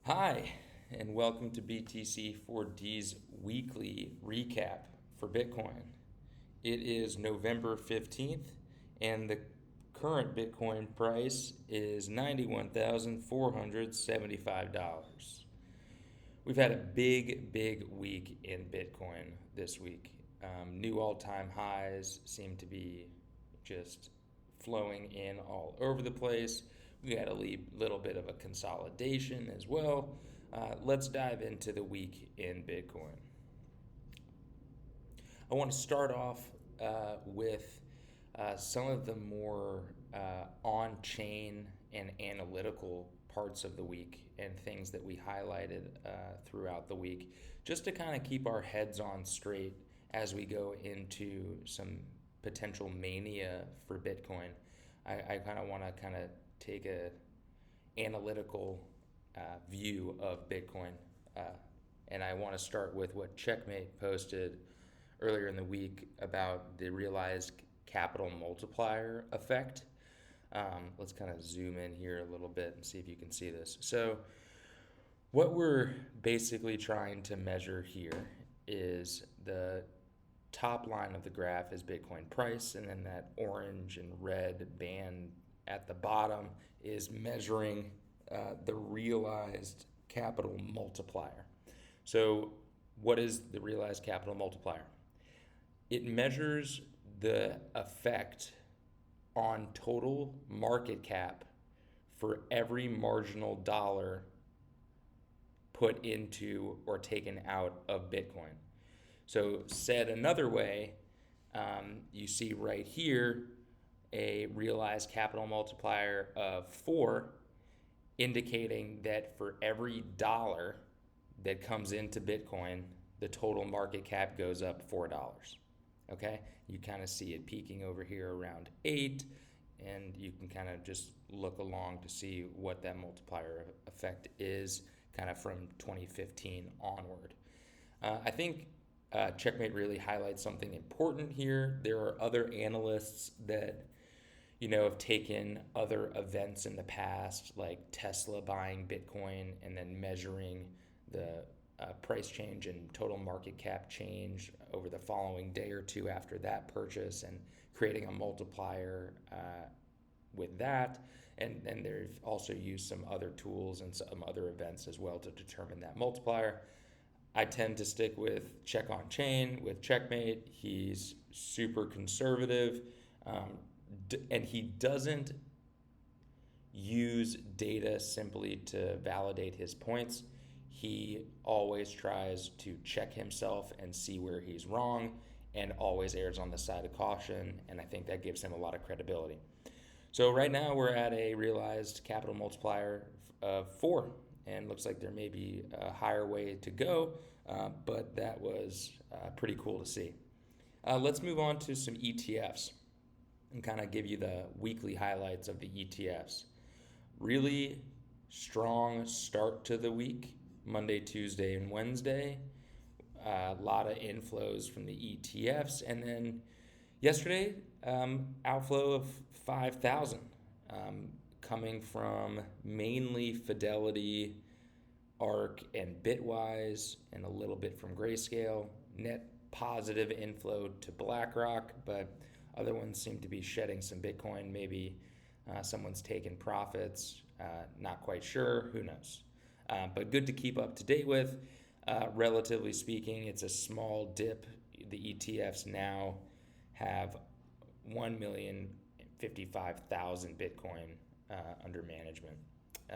Hi, and welcome to BTC4D's weekly recap for Bitcoin. It is November 15th, and the current Bitcoin price is $91,475. We've had a big week in Bitcoin this week. New all time highs seem to be just flowing in all over the place. We had a little bit of a consolidation as well. Let's dive into the week in Bitcoin. I want to start off with some of the more on chain and analytical parts of the week and things that we highlighted throughout the week, just to kind of keep our heads on straight as we go into some potential mania for Bitcoin. I kind of want to kind of take a analytical view of Bitcoin, uh, and I want to start with what Checkmate posted earlier in the week about the realized capital multiplier effect. Let's kind of zoom in here a little bit and see if you can see this. So, what we're basically trying to measure here is the top line of the graph is Bitcoin price, and then that orange and red band at the bottom is measuring the realized capital multiplier. So, what is the realized capital multiplier? It measures the effect on total market cap for every marginal dollar put into or taken out of Bitcoin. So, said another way, you see right here a realized capital multiplier of 4, indicating that for every dollar that comes into Bitcoin, the total market cap goes up $4. Okay, you kind of see it peaking over here around 8, and you can kind of just look along to see what that multiplier effect is kind of from 2015 onward. I think Checkmate really highlights something important here. There are other analysts that have taken other events in the past, like Tesla buying Bitcoin and then measuring the price change and total market cap change over the following day or two after that purchase, and creating a multiplier with that. And they've also used some other tools and some other events as well to determine that multiplier. I tend to stick with check on chain with Checkmate. He's super conservative, and he doesn't use data simply to validate his points. He always tries to check himself and see where he's wrong, and always errs on the side of caution, and I think that gives him a lot of credibility. So right now we're at a realized capital multiplier of 4, and looks like there may be a higher way to go, but that was pretty cool to see. Let's move on to some ETFs and kind of give you the weekly highlights of the ETFs. Really strong start to the week, Monday, Tuesday, and Wednesday. A lot of inflows from the ETFs, and then yesterday, outflow of 5,000, coming from mainly Fidelity, ARK, and Bitwise, and a little bit from Grayscale. Net positive inflow to BlackRock, but other ones seem to be shedding some Bitcoin. Maybe someone's taken profits. Not quite sure. Who knows? But good to keep up to date with. Relatively speaking, it's a small dip. The ETFs now have 1,055,000 Bitcoin under management,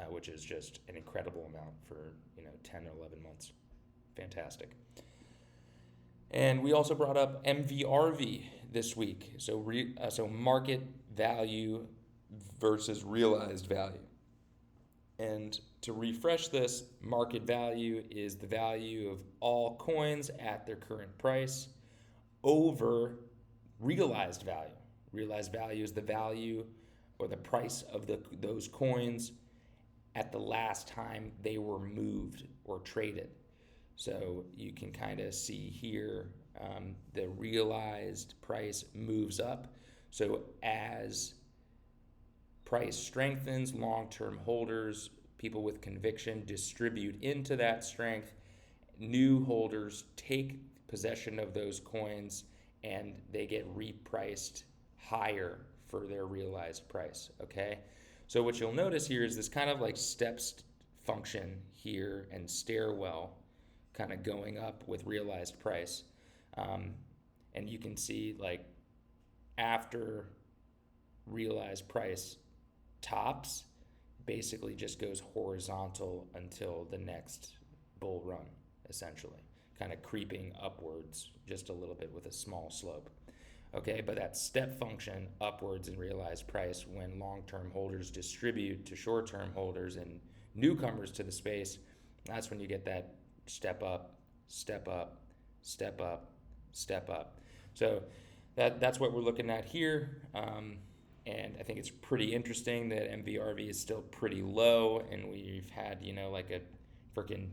which is just an incredible amount for 10 or 11 months. Fantastic. And we also brought up MVRV this week. So market value versus realized value. And to refresh this, market value is the value of all coins at their current price over realized value. Realized value is the value or the price of those coins at the last time they were moved or traded. So you can kind of see here the realized price moves up. So as price strengthens, long-term holders people with conviction distribute into that strength. New holders take possession of those coins and they get repriced higher for their realized price. Okay, so what you'll notice here is this kind of like steps function here and stairwell kind of going up with realized price. And you can see like after realized price tops, basically just goes horizontal until the next bull run, essentially, kind of creeping upwards just a little bit with a small slope. Okay, but that step function upwards in realized price when long-term holders distribute to short-term holders and newcomers to the space, that's when you get that step up, step up, step up, step up. So that's what we're looking at here. And I think it's pretty interesting that MVRV is still pretty low, and we've had, like a freaking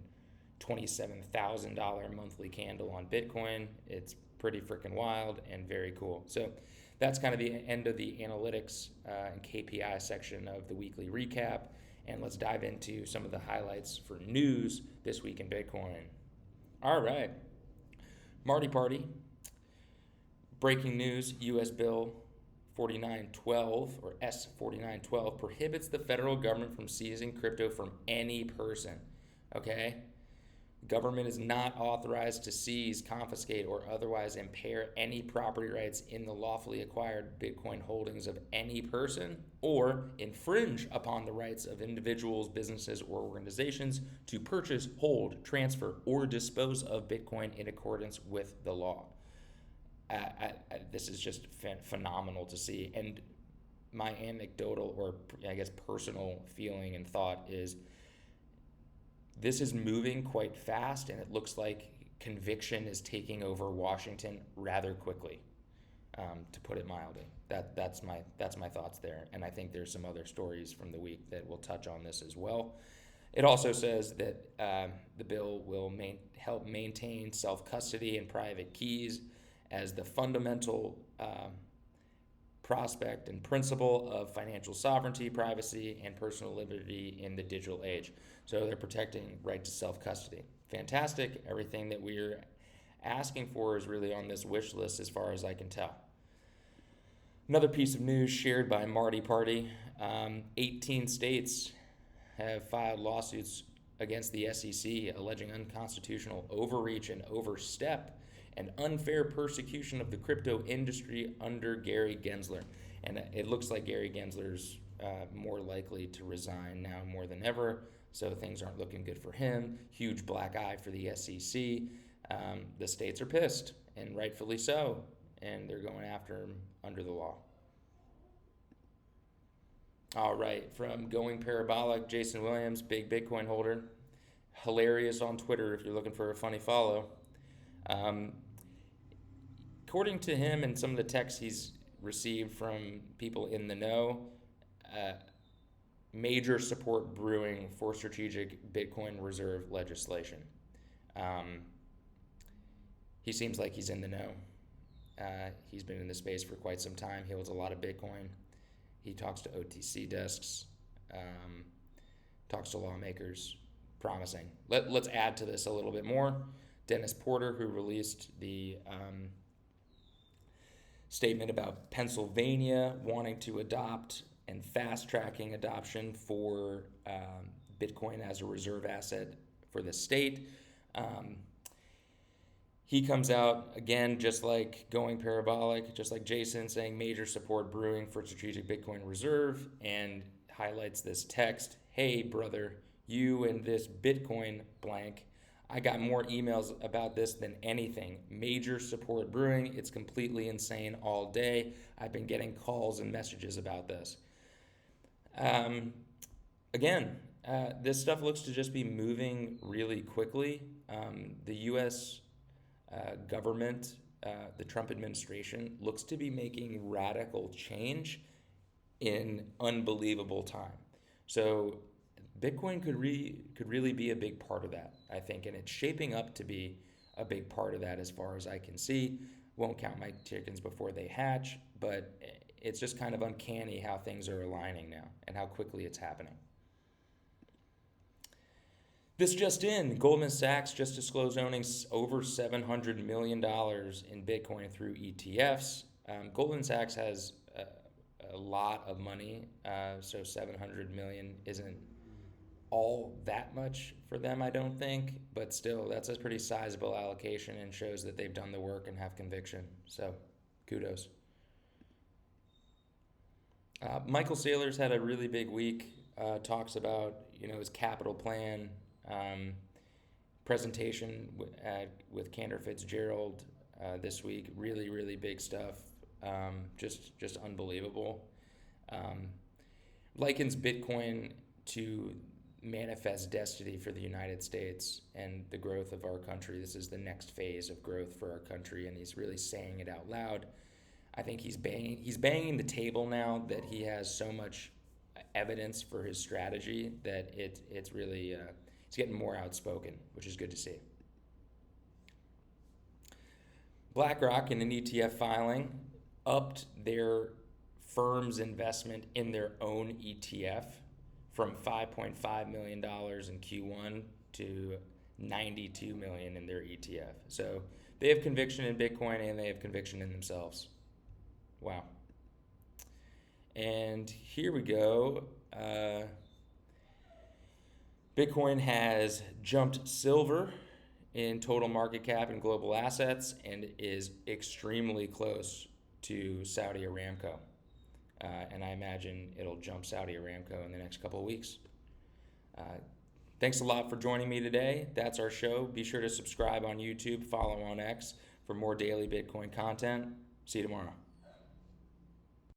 $27,000 monthly candle on Bitcoin. It's pretty freaking wild and very cool. So that's kind of the end of the analytics and KPI section of the weekly recap. And let's dive into some of the highlights for news this week in Bitcoin. All right. Marty Party. Breaking news, U.S. Bill 4912 or S4912 prohibits the federal government from seizing crypto from any person. Okay? Government is not authorized to seize, confiscate, or otherwise impair any property rights in the lawfully acquired Bitcoin holdings of any person or infringe upon the rights of individuals, businesses, or organizations to purchase, hold, transfer, or dispose of Bitcoin in accordance with the law. This is just phenomenal to see. And my anecdotal or I guess personal feeling and thought is this is moving quite fast, and it looks like conviction is taking over Washington rather quickly, to put it mildly. That's my thoughts there, and I think there's some other stories from the week that will touch on this as well. It also says that the bill will help maintain self-custody and private keys as the fundamental prospect and principle of financial sovereignty, privacy, and personal liberty in the digital age. So they're protecting right to self-custody. Fantastic. Everything that we're asking for is really on this wish list as far as I can tell. Another piece of news shared by Marty Party. 18 states have filed lawsuits against the SEC alleging unconstitutional overreach and overstep and unfair persecution of the crypto industry under Gary Gensler. And it looks like Gary Gensler's more likely to resign now more than ever, so things aren't looking good for him. Huge black eye for the SEC. The states are pissed, and rightfully so, and they're going after him under the law. All right, from Going Parabolic, Jason Williams, big Bitcoin holder. Hilarious on Twitter if you're looking for a funny follow. According to him and some of the texts he's received from people in the know, major support brewing for strategic Bitcoin reserve legislation. He seems like he's in the know. He's been in the space for quite some time. He holds a lot of Bitcoin. He talks to OTC desks, talks to lawmakers, promising. Let's add to this a little bit more. Dennis Porter, who released the statement about Pennsylvania wanting to adopt and fast-tracking adoption for Bitcoin as a reserve asset for the state. He comes out, again, just like Going Parabolic, just like Jason, saying major support brewing for strategic Bitcoin reserve, and highlights this text, hey, brother, you and this Bitcoin blank, I got more emails about this than anything. Major support brewing. It's completely insane all day. I've been getting calls and messages about this. Again, this stuff looks to just be moving really quickly. The U.S. Government, the Trump administration, looks to be making radical change in unbelievable time. So Bitcoin could really be a big part of that, I think, and it's shaping up to be a big part of that as far as I can see. Won't count my chickens before they hatch, but it's just kind of uncanny how things are aligning now and how quickly it's happening. This just in, Goldman Sachs just disclosed owning over $700 million in Bitcoin through ETFs. Goldman Sachs has a lot of money, so 700 million isn't all that much for them, I don't think, but still, that's a pretty sizable allocation and shows that they've done the work and have conviction. So, kudos. Michael Saylor's had a really big week. Talks about his capital plan, presentation with Cantor Fitzgerald this week. Really, really big stuff. Just unbelievable. Likens Bitcoin to manifest destiny for the United States and the growth of our country. This is the next phase of growth for our country, and he's really saying it out loud. I think he's banging the table now that he has so much evidence for his strategy that it's really he's getting more outspoken, which is good to see. BlackRock, in an ETF filing, upped their firm's investment in their own ETF from $5.5 million in Q1 to $92 million in their ETF. So they have conviction in Bitcoin and they have conviction in themselves. Wow. And here we go. Bitcoin has jumped silver in total market cap and global assets and is extremely close to Saudi Aramco. And I imagine it'll jump Saudi Aramco in the next couple of weeks. Thanks a lot for joining me today. That's our show. Be sure to subscribe on YouTube, follow on X for more daily Bitcoin content. See you tomorrow.